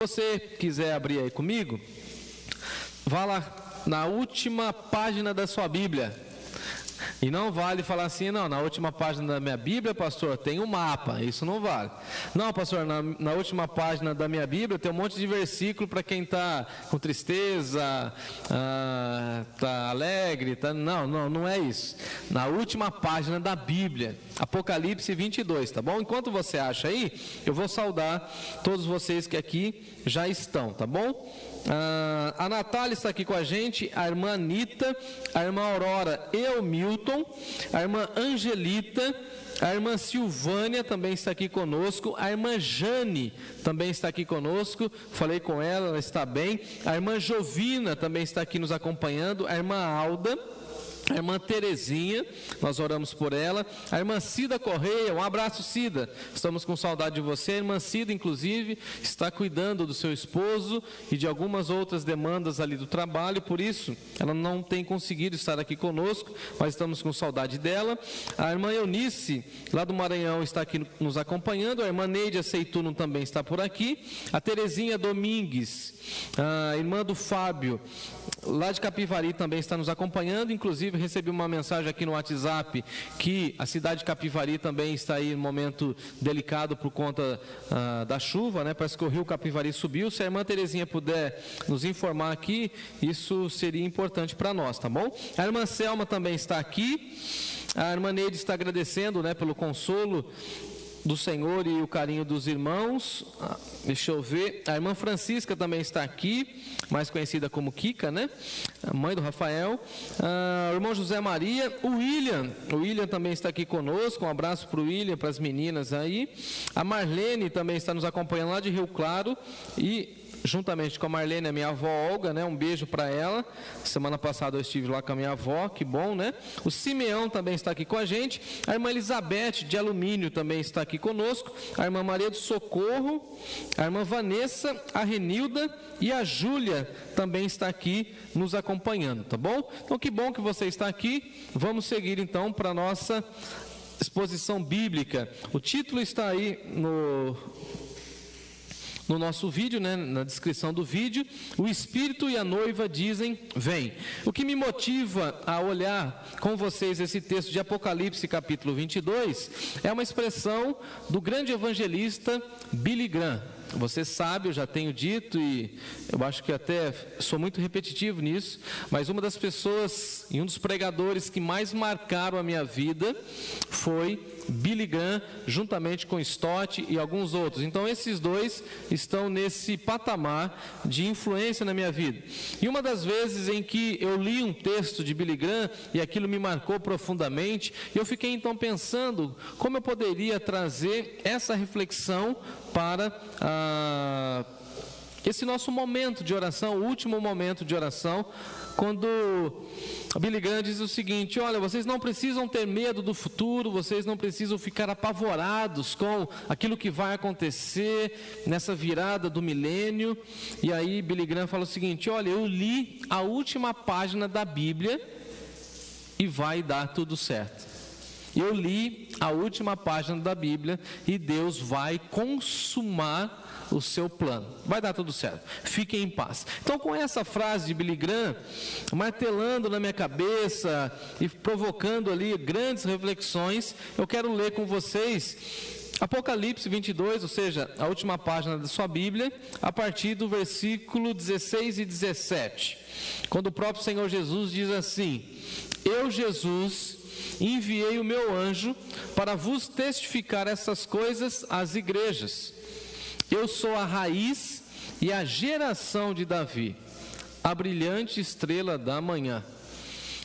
Se você quiser abrir aí comigo, vá lá na última página da sua Bíblia. E não vale falar assim, não, na última página da minha Bíblia, pastor, tem um mapa. Isso não vale. Não, pastor, na última página da minha Bíblia tem um monte de versículo para quem está com tristeza, está alegre. Não é isso. Na última página da Bíblia, Apocalipse 22, tá bom? Enquanto você acha aí, eu vou saudar todos vocês que aqui já estão, tá bom? A Natália está aqui com a gente, a irmã Anitta, a irmã Aurora e o Milton, a irmã Angelita, a irmã Silvânia também está aqui conosco, a irmã Jane também está aqui conosco, falei com ela, ela está bem, a irmã Jovina também está aqui nos acompanhando, a irmã Alda, a irmã Terezinha, nós oramos por ela, a irmã Cida Correia, um abraço, Cida, estamos com saudade de você. A irmã Cida, inclusive, está cuidando do seu esposo e de algumas outras demandas ali do trabalho, por isso ela não tem conseguido estar aqui conosco, mas estamos com saudade dela. A irmã Eunice, lá do Maranhão, está aqui nos acompanhando, a irmã Neide Aceituno também está por aqui, a Terezinha Domingues, a irmã do Fábio, lá de Capivari, também está nos acompanhando. Inclusive recebi uma mensagem aqui no WhatsApp que a cidade de Capivari também está aí em um momento delicado por conta da chuva, né? Parece que o rio Capivari subiu. Se a irmã Terezinha puder nos informar aqui, isso seria importante para nós, tá bom? A irmã Selma também está aqui. A irmã Neide está agradecendo, né, pelo consolo do Senhor e o carinho dos irmãos. Deixa eu ver, a irmã Francisca também está aqui, mais conhecida como Kika, né? A mãe do Rafael. O irmão José Maria, o William também está aqui conosco, um abraço para o William, para as meninas aí. A Marlene também está nos acompanhando lá de Rio Claro, e juntamente com a Marlene, a minha avó Olga, né? Um beijo para ela. Semana passada eu estive lá com a minha avó, que bom, né? O Simeão também está aqui com a gente. A irmã Elizabeth, de Alumínio, também está aqui conosco. A irmã Maria do Socorro, a irmã Vanessa, a Renilda e a Júlia também está aqui nos acompanhando, tá bom? Então, que bom que você está aqui. Vamos seguir então para a nossa exposição bíblica. O título está aí no nosso vídeo, né, na descrição do vídeo. O Espírito e a noiva dizem, vem. O que me motiva a olhar com vocês esse texto de Apocalipse capítulo 22 é uma expressão do grande evangelista Billy Graham. Você sabe, eu já tenho dito, e eu acho que até sou muito repetitivo nisso, mas uma das pessoas e um dos pregadores que mais marcaram a minha vida foi Billy Graham, juntamente com Stott e alguns outros. Então esses dois estão nesse patamar de influência na minha vida. E uma das vezes em que eu li um texto de Billy Graham e aquilo me marcou profundamente, eu fiquei então pensando como eu poderia trazer essa reflexão para esse nosso momento de oração, o último momento de oração, quando Billy Graham diz o seguinte: olha, vocês não precisam ter medo do futuro, vocês não precisam ficar apavorados com aquilo que vai acontecer nessa virada do milênio. E aí Billy Graham fala o seguinte: olha, eu li a última página da Bíblia e vai dar tudo certo. Eu li a última página da Bíblia e Deus vai consumar o seu plano. Vai dar tudo certo. Fiquem em paz. Então, com essa frase de Billy Graham martelando na minha cabeça e provocando ali grandes reflexões, eu quero ler com vocês Apocalipse 22, ou seja, a última página da sua Bíblia, a partir do versículo 16 e 17. Quando o próprio Senhor Jesus diz assim: eu, Jesus, enviei o meu anjo para vos testificar essas coisas às igrejas. Eu sou a raiz e a geração de Davi, a brilhante estrela da manhã.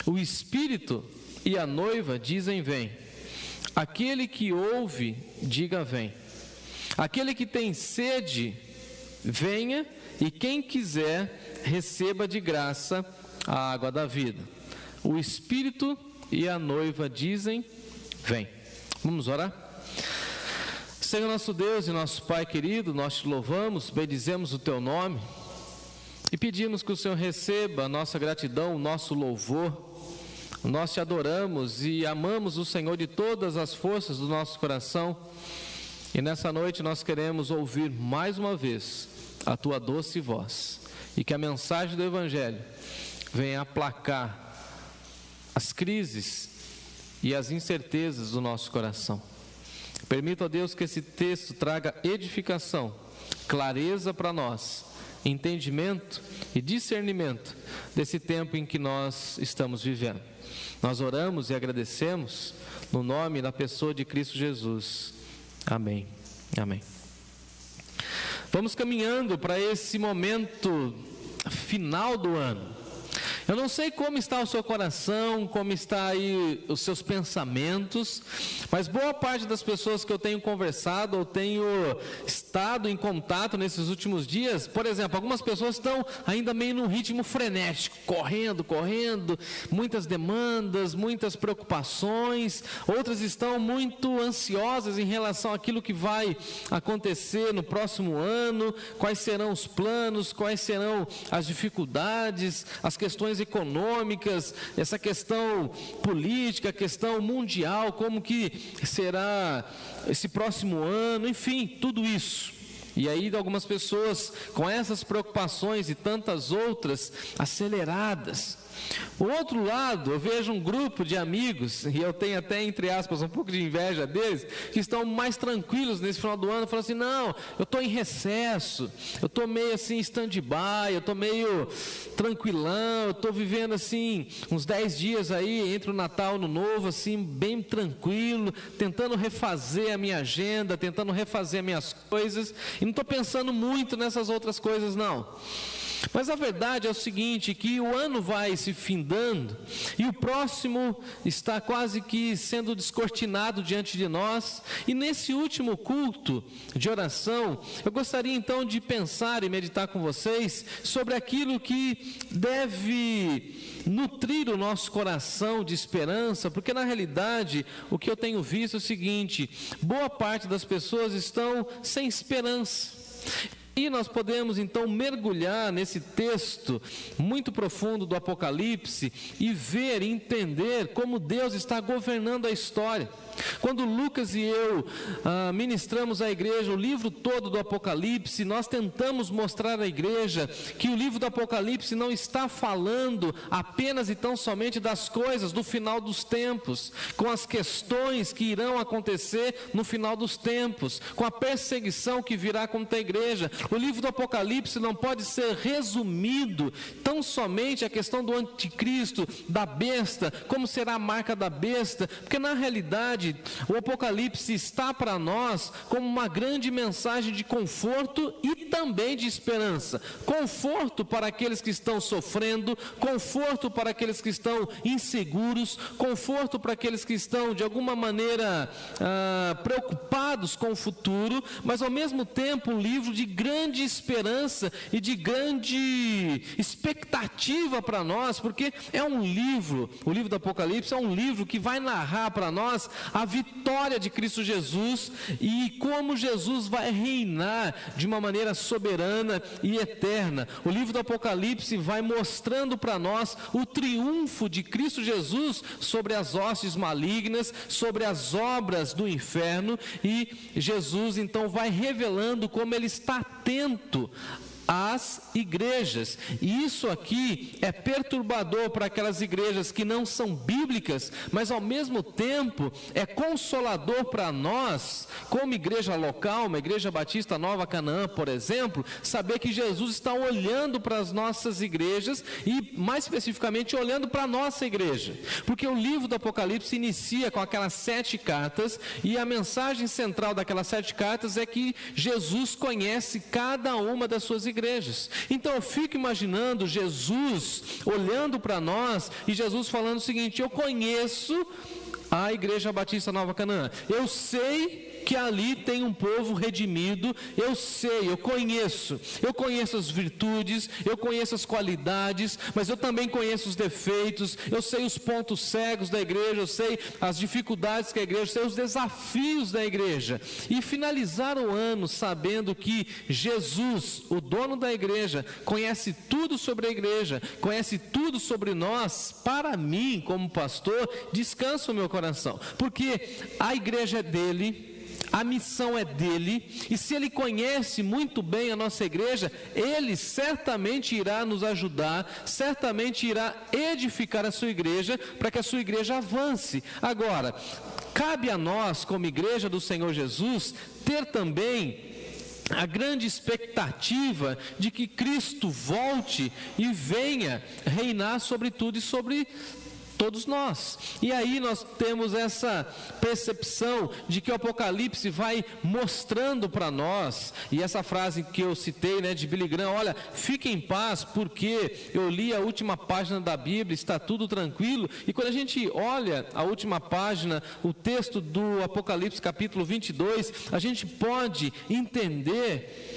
O Espírito e a noiva dizem, vem. Aquele que ouve, diga, vem. Aquele que tem sede, venha, e quem quiser, receba de graça a água da vida. O Espírito e a noiva dizem, vem. Vamos orar? Senhor nosso Deus e nosso Pai querido, nós te louvamos, bendizemos o teu nome e pedimos que o Senhor receba a nossa gratidão, o nosso louvor. Nós te adoramos e amamos o Senhor de todas as forças do nosso coração, e nessa noite nós queremos ouvir mais uma vez a tua doce voz, e que a mensagem do Evangelho venha aplacar as crises e as incertezas do nosso coração. Permita, ó Deus, que esse texto traga edificação, clareza para nós, entendimento e discernimento desse tempo em que nós estamos vivendo. Nós oramos e agradecemos no nome e na pessoa de Cristo Jesus. Amém. Amém. Vamos caminhando para esse momento final do ano. Eu não sei como está o seu coração, como está aí os seus pensamentos, mas boa parte das pessoas que eu tenho conversado, ou tenho estado em contato nesses últimos dias, por exemplo, algumas pessoas estão ainda meio num ritmo frenético, correndo, muitas demandas, muitas preocupações, outras estão muito ansiosas em relação àquilo que vai acontecer no próximo ano, quais serão os planos, quais serão as dificuldades, as questões econômicas, essa questão política, a questão mundial, como que será esse próximo ano, enfim, tudo isso. E aí algumas pessoas com essas preocupações e tantas outras aceleradas. O outro lado, eu vejo um grupo de amigos, e eu tenho até, entre aspas, um pouco de inveja deles, que estão mais tranquilos nesse final do ano, falando assim, não, eu estou em recesso, eu estou meio assim, stand-by, eu estou meio tranquilão, eu estou vivendo assim, uns 10 dias aí, entre o Natal e o Ano Novo, assim, bem tranquilo, tentando refazer a minha agenda, tentando refazer as minhas coisas, e não estou pensando muito nessas outras coisas, não. Mas a verdade é o seguinte, que o ano vai se findando e o próximo está quase que sendo descortinado diante de nós. E nesse último culto de oração, eu gostaria então de pensar e meditar com vocês sobre aquilo que deve nutrir o nosso coração de esperança, porque na realidade o que eu tenho visto é o seguinte, boa parte das pessoas estão sem esperança. E nós podemos então mergulhar nesse texto muito profundo do Apocalipse e ver e entender como Deus está governando a história. Quando Lucas e eu ministramos à igreja o livro todo do Apocalipse, nós tentamos mostrar à igreja que o livro do Apocalipse não está falando apenas e tão somente das coisas do final dos tempos, com as questões que irão acontecer no final dos tempos, com a perseguição que virá contra a igreja. O livro do Apocalipse não pode ser resumido tão somente a questão do anticristo, da besta, como será a marca da besta, porque na realidade o Apocalipse está para nós como uma grande mensagem de conforto e também de esperança. Conforto para aqueles que estão sofrendo, conforto para aqueles que estão inseguros, conforto para aqueles que estão de alguma maneira preocupados com o futuro, mas ao mesmo tempo um livro de grande esperança e de grande expectativa para nós, porque é um livro, o livro do Apocalipse é um livro que vai narrar para nós a vitória de Cristo Jesus e como Jesus vai reinar de uma maneira soberana e eterna. O livro do Apocalipse vai mostrando para nós o triunfo de Cristo Jesus sobre as hostes malignas, sobre as obras do inferno, e Jesus então vai revelando como ele está atento às igrejas. E isso aqui é perturbador para aquelas igrejas que não são bíblicas, mas ao mesmo tempo é consolador para nós, como igreja local, uma igreja batista Nova Canaã, por exemplo, saber que Jesus está olhando para as nossas igrejas e mais especificamente olhando para a nossa igreja, porque o livro do Apocalipse inicia com aquelas 7 cartas e a mensagem central daquelas 7 cartas é que Jesus conhece cada uma das suas igrejas. Então eu fico imaginando Jesus olhando para nós e Jesus falando o seguinte: eu conheço a Igreja Batista Nova Canaã, eu sei que ali tem um povo redimido, eu sei, eu conheço as virtudes, eu conheço as qualidades, mas eu também conheço os defeitos, eu sei os pontos cegos da igreja, eu sei as dificuldades que a igreja, eu sei os desafios da igreja. E finalizar o ano sabendo que Jesus, o dono da igreja, conhece tudo sobre a igreja, conhece tudo sobre nós, para mim como pastor, descansa o meu coração, porque a igreja é dele, a missão é dele, e se ele conhece muito bem a nossa igreja, ele certamente irá nos ajudar, certamente irá edificar a sua igreja, para que a sua igreja avance. Agora, cabe a nós, como igreja do Senhor Jesus, ter também a grande expectativa de que Cristo volte e venha reinar sobre tudo e sobre todos nós. E aí nós temos essa percepção de que o Apocalipse vai mostrando para nós, e essa frase que eu citei, de Billy Graham, olha, fique em paz, porque eu li a última página da Bíblia, está tudo tranquilo. E quando a gente olha a última página, o texto do Apocalipse capítulo 22, a gente pode entender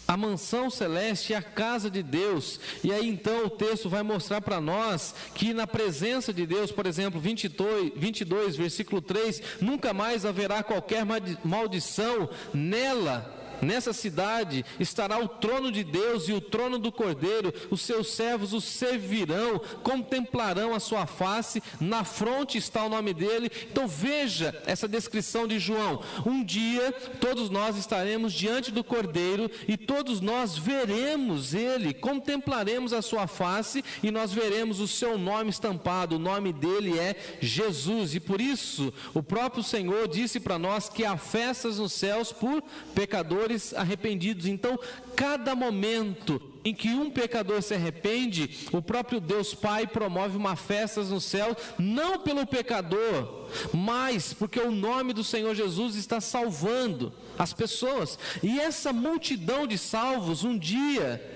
a mansão celeste é a casa de Deus. E aí então o texto vai mostrar para nós que na presença de Deus, por exemplo, 22, versículo 3, nunca mais haverá qualquer maldição nela. Nessa cidade estará o trono de Deus e o trono do Cordeiro, os seus servos o servirão, contemplarão a sua face, na fronte está o nome dele. Então veja essa descrição de João: um dia todos nós estaremos diante do Cordeiro e todos nós veremos ele, contemplaremos a sua face e nós veremos o seu nome estampado. O nome dele é Jesus, e por isso o próprio Senhor disse para nós que há festas nos céus por pecadores arrependidos. Então, cada momento em que um pecador se arrepende, o próprio Deus Pai promove uma festa no céu, não pelo pecador, mas porque o nome do Senhor Jesus está salvando as pessoas. E essa multidão de salvos, um dia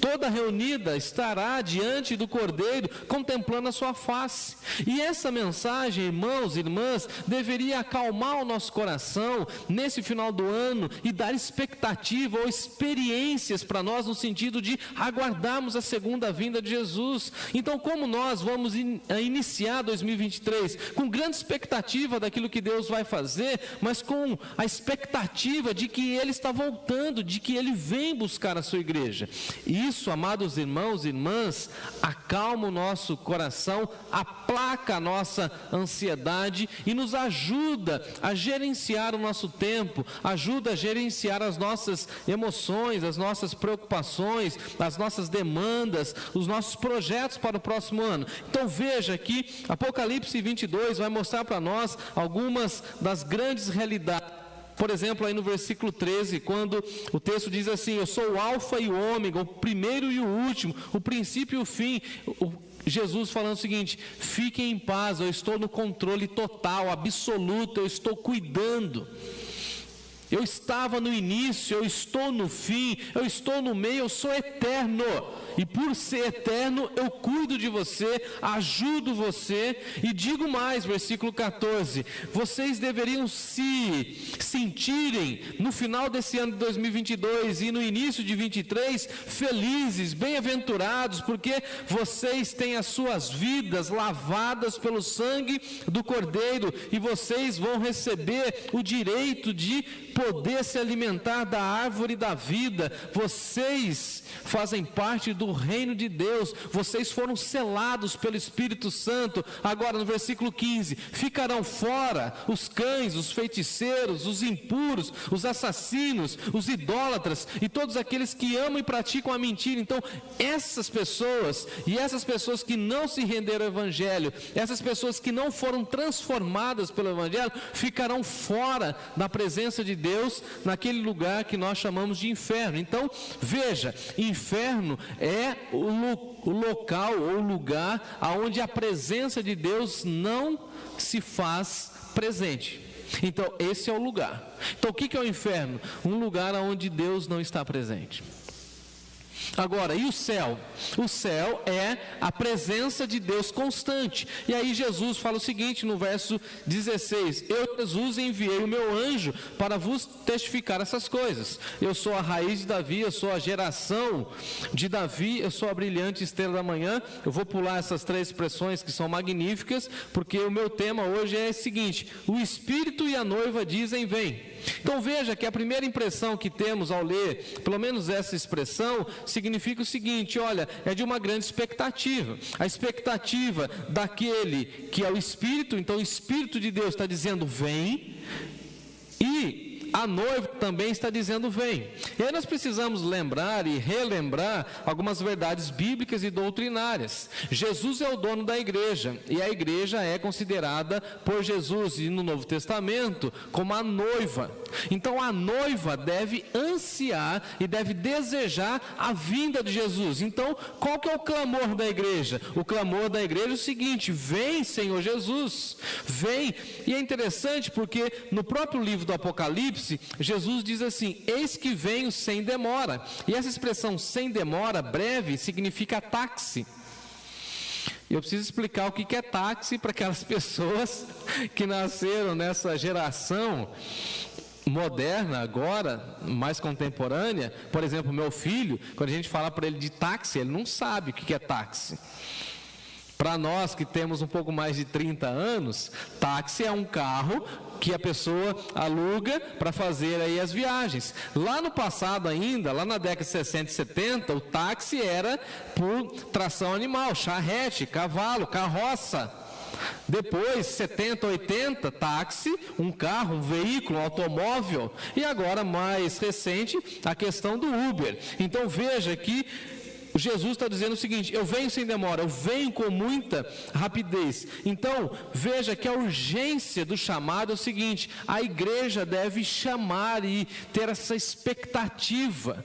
toda reunida, estará diante do Cordeiro, contemplando a sua face. E essa mensagem, irmãos e irmãs, deveria acalmar o nosso coração nesse final do ano e dar expectativa ou experiências para nós, no sentido de aguardarmos a segunda vinda de Jesus. Então, como nós vamos iniciar 2023? Com grande expectativa daquilo que Deus vai fazer, mas com a expectativa de que Ele está voltando, de que Ele vem buscar a sua igreja. Isso, amados irmãos e irmãs, acalma o nosso coração, aplaca a nossa ansiedade e nos ajuda a gerenciar o nosso tempo, ajuda a gerenciar as nossas emoções, as nossas preocupações, as nossas demandas, os nossos projetos para o próximo ano. Então veja que Apocalipse 22 vai mostrar para nós algumas das grandes realidades. Por exemplo, aí no versículo 13, quando o texto diz assim: eu sou o alfa e o ômega, o primeiro e o último, o princípio e o fim. Jesus falando o seguinte: fiquem em paz, eu estou no controle total, absoluto, eu estou cuidando. Eu estava no início, eu estou no fim, eu estou no meio, eu sou eterno. E por ser eterno, eu cuido de você, ajudo você. E digo mais, versículo 14: vocês deveriam se sentirem, no final desse ano de 2022 e no início de 2023, felizes, bem-aventurados, porque vocês têm as suas vidas lavadas pelo sangue do Cordeiro, e vocês vão receber o direito de poder se alimentar da árvore da vida. Vocês fazem parte do reino de Deus, vocês foram selados pelo Espírito Santo. Agora no versículo 15: ficarão fora os cães, os feiticeiros, os impuros, os assassinos, os idólatras e todos aqueles que amam e praticam a mentira. Então essas pessoas, e essas pessoas que não se renderam ao Evangelho, essas pessoas que não foram transformadas pelo Evangelho, ficarão fora da presença de Deus, naquele lugar que nós chamamos de inferno. Então veja, inferno é o local ou lugar onde a presença de Deus não se faz presente. Então esse é o lugar. Então o que é o inferno? Um lugar onde Deus não está presente. Agora, e o céu? O céu é a presença de Deus constante. E aí Jesus fala o seguinte no verso 16: eu, Jesus, enviei o meu anjo para vos testificar essas coisas. Eu sou a raiz de Davi, eu sou a geração de Davi, eu sou a brilhante estrela da manhã. Eu vou pular essas três expressões que são magníficas, porque o meu tema hoje é o seguinte: o Espírito e a noiva dizem vem. Então veja que a primeira impressão que temos ao ler, pelo menos essa expressão, significa o seguinte: olha, é de uma grande expectativa. A expectativa daquele que é o Espírito. Então o Espírito de Deus está dizendo vem. E a noiva também está dizendo vem. E aí nós precisamos lembrar e relembrar algumas verdades bíblicas e doutrinárias. Jesus é o dono da igreja, e a igreja é considerada por Jesus e no Novo Testamento como a noiva. Então a noiva deve ansiar e deve desejar a vinda de Jesus. Então qual que é o clamor da igreja? O clamor da igreja é o seguinte: vem, Senhor Jesus, vem. E é interessante porque no próprio livro do Apocalipse, Jesus diz assim: eis que venho sem demora. E essa expressão sem demora, breve, significa táxi. Eu preciso explicar o que é táxi para aquelas pessoas que nasceram nessa geração moderna agora, mais contemporânea. Por exemplo, meu filho, quando a gente fala para ele de táxi, ele não sabe o que é táxi. Para nós que temos um pouco mais de 30 anos, táxi é um carro que a pessoa aluga para fazer aí as viagens. Lá no passado ainda, lá na década de 60 e 70, o táxi era por tração animal, charrete, cavalo, carroça. Depois, 70, 80, táxi, um carro, um veículo, um automóvel. E agora, mais recente, a questão do Uber. Então veja que Jesus está dizendo o seguinte: eu venho sem demora, eu venho com muita rapidez. Então, veja que a urgência do chamado é o seguinte: a igreja deve chamar e ter essa expectativa.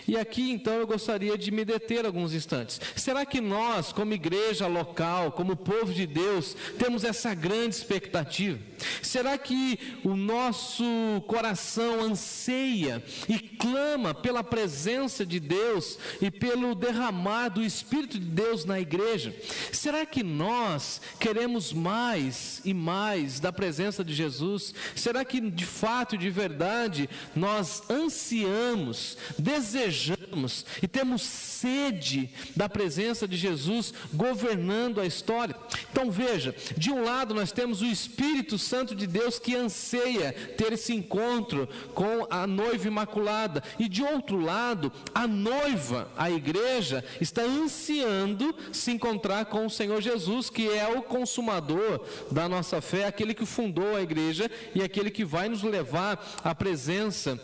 E aqui então eu gostaria de me deter alguns instantes. Será que nós, como igreja local, como povo de Deus, temos essa grande expectativa? Será que o nosso coração anseia e clama pela presença de Deus e pelo derramar do Espírito de Deus na igreja? Será que nós queremos mais e mais da presença de Jesus? Será que de fato e de verdade nós ansiamos, desejamos e temos sede da presença de Jesus governando a história? Então veja, de um lado nós temos o Espírito Santo de Deus que anseia ter esse encontro com a noiva imaculada, e de outro lado, a noiva, a igreja, está ansiando se encontrar com o Senhor Jesus, que é o consumador da nossa fé, aquele que fundou a igreja e aquele que vai nos levar à presença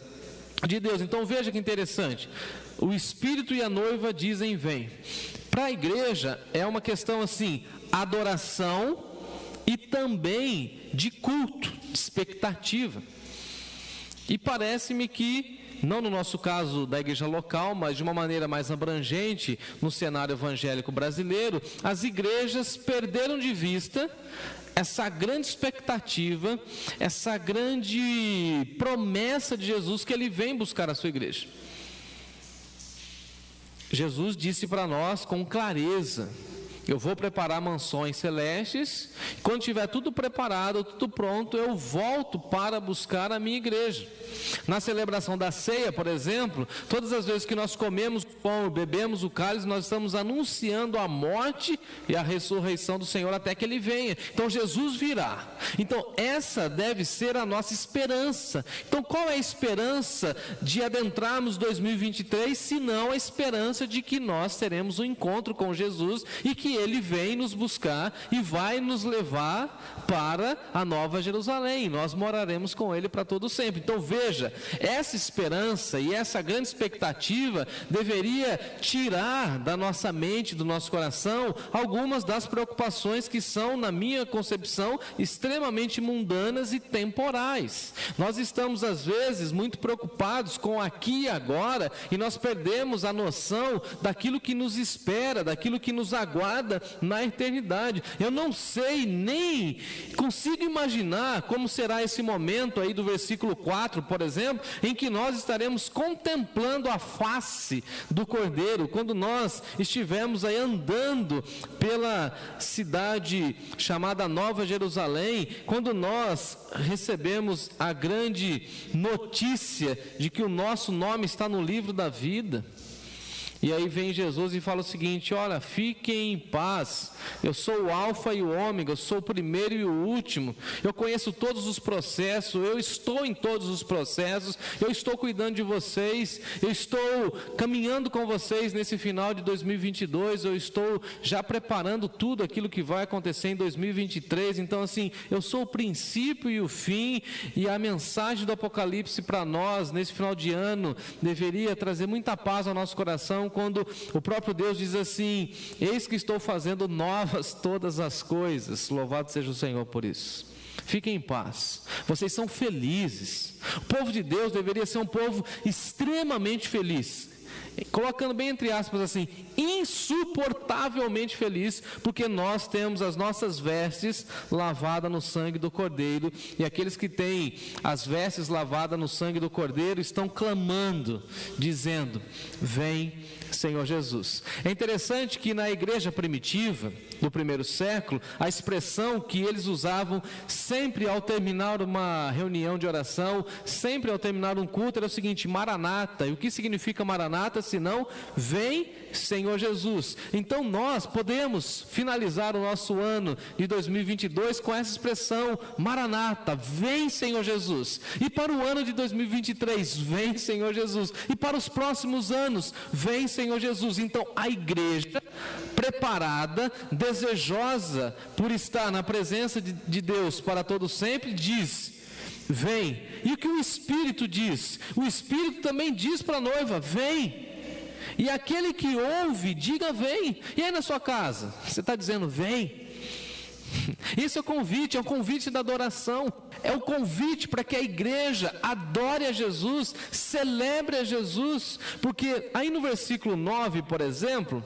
de Deus. Então veja que interessante, o Espírito e a noiva dizem vem. Para a igreja é uma questão assim, adoração e também de culto, de expectativa. E parece-me que, não no nosso caso da igreja local, mas de uma maneira mais abrangente no cenário evangélico brasileiro, as igrejas perderam de vista essa grande expectativa, essa grande promessa de Jesus, que ele vem buscar a sua igreja. Jesus disse para nós com clareza: eu vou preparar mansões celestes, quando tiver tudo preparado, tudo pronto, eu volto para buscar a minha igreja. Na celebração da ceia, por exemplo, todas as vezes que nós comemos o pão e bebemos o cálice, nós estamos anunciando a morte e a ressurreição do Senhor até que Ele venha. Então Jesus virá. Então essa deve ser a nossa esperança. Então qual é a esperança de adentrarmos 2023, se não a esperança de que nós teremos um encontro com Jesus e que Ele vem nos buscar e vai nos levar para a Nova Jerusalém. Nós moraremos com Ele para todo sempre. Então veja, essa esperança e essa grande expectativa deveria tirar da nossa mente, do nosso coração, algumas das preocupações que são, na minha concepção, extremamente mundanas e temporais. Nós estamos às vezes muito preocupados com aqui e agora, e nós perdemos a noção daquilo que nos espera, daquilo que nos aguarda na eternidade. Eu não sei, nem consigo imaginar como será esse momento aí do versículo 4, por exemplo, em que nós estaremos contemplando a face do Cordeiro, quando nós estivermos aí andando pela cidade chamada Nova Jerusalém, quando nós recebemos a grande notícia de que o nosso nome está no livro da vida. E aí vem Jesus e fala o seguinte: olha, fiquem em paz, eu sou o alfa e o ômega, eu sou o primeiro e o último, eu conheço todos os processos, eu estou em todos os processos, eu estou cuidando de vocês, eu estou caminhando com vocês nesse final de 2022, eu estou já preparando tudo aquilo que vai acontecer em 2023, então assim, eu sou o princípio e o fim. E a mensagem do Apocalipse para nós, nesse final de ano, deveria trazer muita paz ao nosso coração, quando o próprio Deus diz assim: eis que estou fazendo novas todas as coisas, louvado seja o Senhor por isso. Fiquem em paz, vocês são felizes. O povo de Deus deveria ser um povo extremamente feliz, colocando bem entre aspas assim, insuportavelmente feliz, porque nós temos as nossas vestes lavadas no sangue do Cordeiro, e aqueles que têm as vestes lavadas no sangue do Cordeiro estão clamando, dizendo: vem, Senhor Jesus. É interessante que na igreja primitiva, do primeiro século, a expressão que eles usavam sempre ao terminar uma reunião de oração, sempre ao terminar um culto, era o seguinte: Maranata. E o que significa Maranata, senão vem, Senhor Jesus? Então nós podemos finalizar o nosso ano de 2022 com essa expressão: Maranata, vem, Senhor Jesus. E para o ano de 2023, vem, Senhor Jesus. E para os próximos anos, vem, Senhor Jesus. Então a igreja preparada, desejosa por estar na presença de Deus para todo sempre, diz: vem. E o que o Espírito diz? O Espírito também diz para a noiva: vem. E aquele que ouve, diga: vem. E aí na sua casa, você está dizendo: vem? Esse é o convite da adoração, é o convite para que a igreja adore a Jesus, celebre a Jesus, porque aí no versículo 9, por exemplo,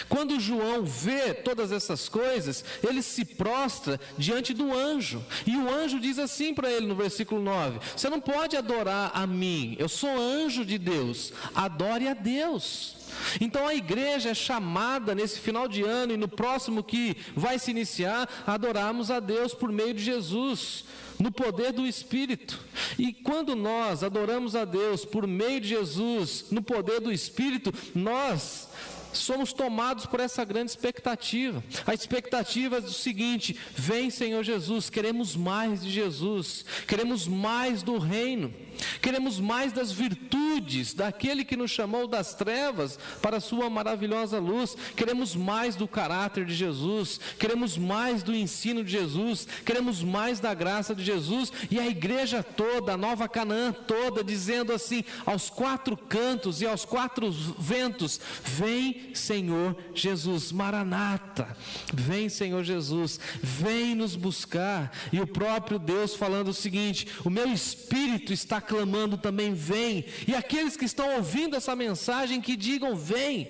quando João vê todas essas coisas, ele se prostra diante do anjo, e o anjo diz assim para ele no versículo 9: você não pode adorar a mim, eu sou anjo de Deus, adore a Deus. Então a igreja é chamada nesse final de ano e no próximo que vai se iniciar, a adorarmos a Deus por meio de Jesus, no poder do Espírito. E quando nós adoramos a Deus por meio de Jesus, no poder do Espírito, nós somos tomados por essa grande expectativa. A expectativa é do seguinte: vem, Senhor Jesus. Queremos mais de Jesus, queremos mais do reino, queremos mais das virtudes daquele que nos chamou das trevas para a sua maravilhosa luz, queremos mais do caráter de Jesus, queremos mais do ensino de Jesus, queremos mais da graça de Jesus. E a igreja toda, a Nova Canaã toda, dizendo assim aos quatro cantos e aos quatro ventos: vem, Senhor Jesus. Maranata, vem, Senhor Jesus, vem nos buscar. E o próprio Deus falando o seguinte: o meu Espírito está clamando também: vem. E aqueles que estão ouvindo essa mensagem, que digam: vem.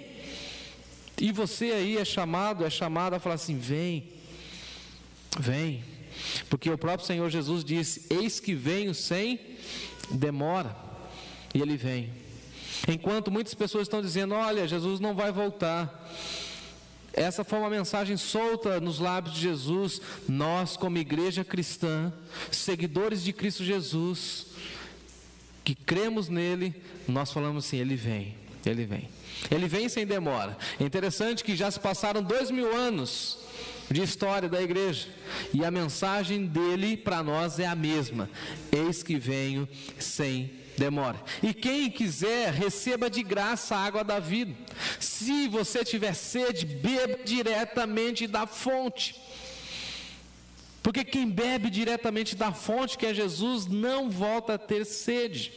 E você aí é chamado a falar assim: vem, vem, porque o próprio Senhor Jesus disse: eis que venho sem demora. E Ele vem. Enquanto muitas pessoas estão dizendo: olha, Jesus não vai voltar. Essa foi uma mensagem solta nos lábios de Jesus. Nós, como igreja cristã, seguidores de Cristo Jesus, que cremos nele, nós falamos assim: Ele vem, Ele vem. Ele vem sem demora. É interessante que já se passaram 2000 anos de história da igreja, e a mensagem dele para nós é a mesma: eis que venho sem demora. E quem quiser, receba de graça a água da vida. Se você tiver sede, beba diretamente da fonte. Porque quem bebe diretamente da fonte, que é Jesus, não volta a ter sede.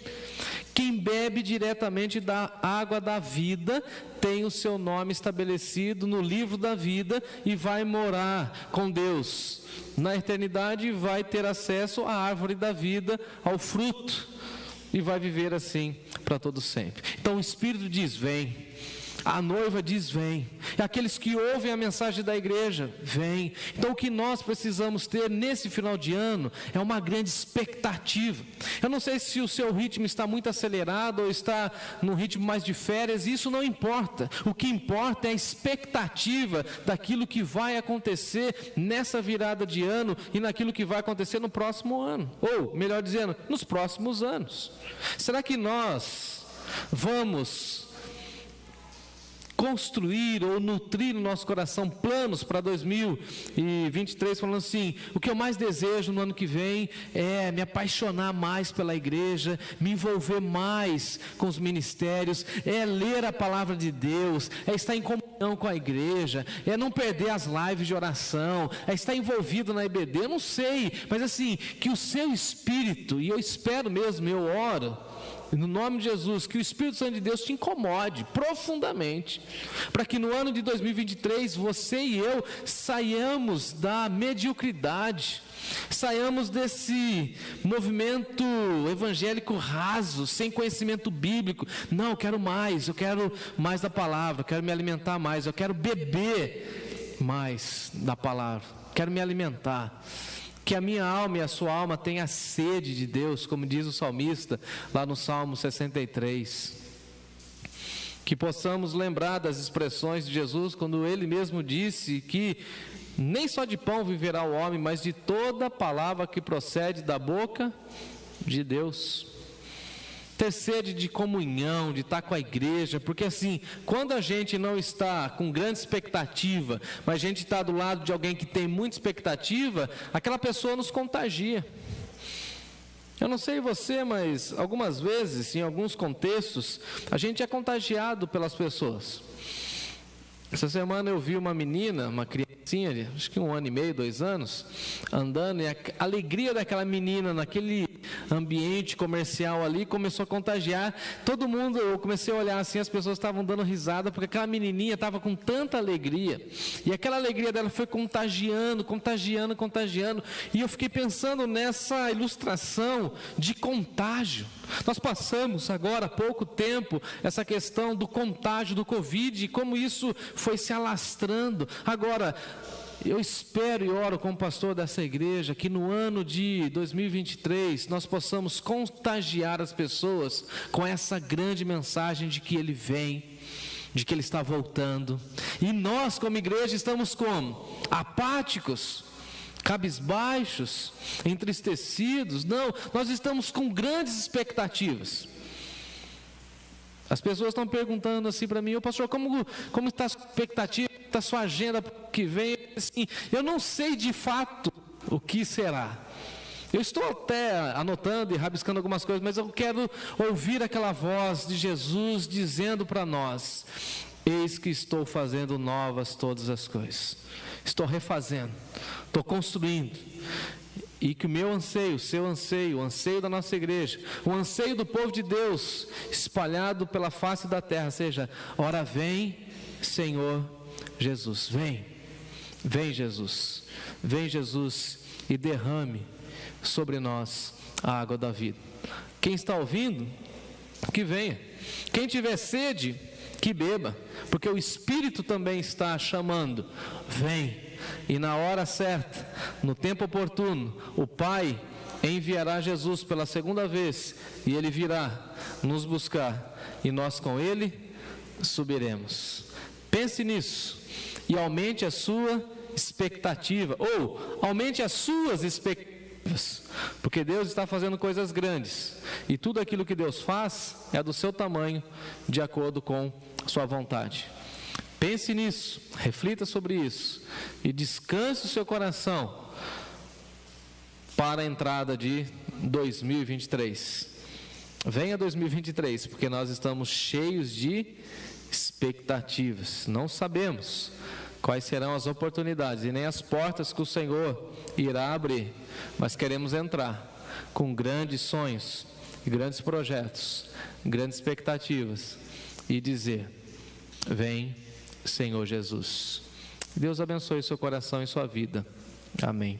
Quem bebe diretamente da água da vida tem o seu nome estabelecido no livro da vida e vai morar com Deus na eternidade, e vai ter acesso à árvore da vida, ao fruto, e vai viver assim para todo sempre. Então o Espírito diz: vem. A noiva diz: vem. E aqueles que ouvem a mensagem da igreja: vem. Então o que nós precisamos ter nesse final de ano é uma grande expectativa. Eu não sei se o seu ritmo está muito acelerado ou está num ritmo mais de férias, isso não importa. O que importa é a expectativa daquilo que vai acontecer nessa virada de ano e naquilo que vai acontecer no próximo ano, ou melhor dizendo, nos próximos anos. Será que nós vamos construir ou nutrir no nosso coração planos para 2023, falando assim: o que eu mais desejo no ano que vem é me apaixonar mais pela igreja, me envolver mais com os ministérios, é ler a palavra de Deus, é estar em comunhão com a igreja, é não perder as lives de oração, é estar envolvido na IBD. Eu não sei, mas assim, que o seu espírito, e eu espero mesmo, eu oro no nome de Jesus, que o Espírito Santo de Deus te incomode profundamente, para que no ano de 2023 você e eu saiamos da mediocridade, saiamos desse movimento evangélico raso, sem conhecimento bíblico. Não, eu quero mais da palavra, eu quero me alimentar mais, eu quero beber mais da palavra, quero me alimentar. Que a minha alma e a sua alma tenha sede de Deus, como diz o salmista lá no Salmo 63. Que possamos lembrar das expressões de Jesus, quando ele mesmo disse que nem só de pão viverá o homem, mas de toda palavra que procede da boca de Deus. Ter sede de comunhão, de estar com a igreja, porque assim, quando a gente não está com grande expectativa, mas a gente está do lado de alguém que tem muita expectativa, aquela pessoa nos contagia. Eu não sei você, mas algumas vezes, em alguns contextos, a gente é contagiado pelas pessoas. Essa semana eu vi uma menina, uma criancinha, acho que 1 ano e meio, 2 anos, andando, e a alegria daquela menina naquele ambiente comercial ali começou a contagiar todo mundo. Eu comecei a olhar assim, as pessoas estavam dando risada, porque aquela menininha estava com tanta alegria, e aquela alegria dela foi contagiando, e eu fiquei pensando nessa ilustração de contágio. Nós passamos agora há pouco tempo essa questão do contágio do Covid, e como isso foi se alastrando. Agora, eu espero e oro como pastor dessa igreja, que no ano de 2023 nós possamos contagiar as pessoas com essa grande mensagem de que Ele vem, de que Ele está voltando. E nós como igreja estamos como? Apáticos, cabisbaixos, entristecidos? Não, nós estamos com grandes expectativas. As pessoas estão perguntando assim para mim: ô pastor, como está a sua expectativa, está a sua agenda que vem? Assim, eu não sei de fato o que será. Eu estou até anotando e rabiscando algumas coisas, mas eu quero ouvir aquela voz de Jesus dizendo para nós: eis que estou fazendo novas todas as coisas. Estou refazendo, estou construindo. E que o meu anseio, o seu anseio, o anseio da nossa igreja, o anseio do povo de Deus espalhado pela face da terra seja: ora vem, Senhor Jesus, vem Jesus, vem Jesus e derrame sobre nós a água da vida. Quem está ouvindo, que venha. Quem tiver sede, que beba, porque o Espírito também está chamando: vem. E na hora certa, no tempo oportuno, o Pai enviará Jesus pela segunda vez, e Ele virá nos buscar, e nós com Ele subiremos. Pense nisso e aumente a sua expectativa, ou aumente as suas expectativas, porque Deus está fazendo coisas grandes, e tudo aquilo que Deus faz é do seu tamanho, de acordo com a sua vontade. Pense nisso, reflita sobre isso e descanse o seu coração para a entrada de 2023. Venha 2023, porque nós estamos cheios de expectativas. Não sabemos quais serão as oportunidades e nem as portas que o Senhor irá abrir, mas queremos entrar com grandes sonhos, grandes projetos, grandes expectativas e dizer: vem, Senhor Jesus. Deus abençoe o seu coração e sua vida. Amém.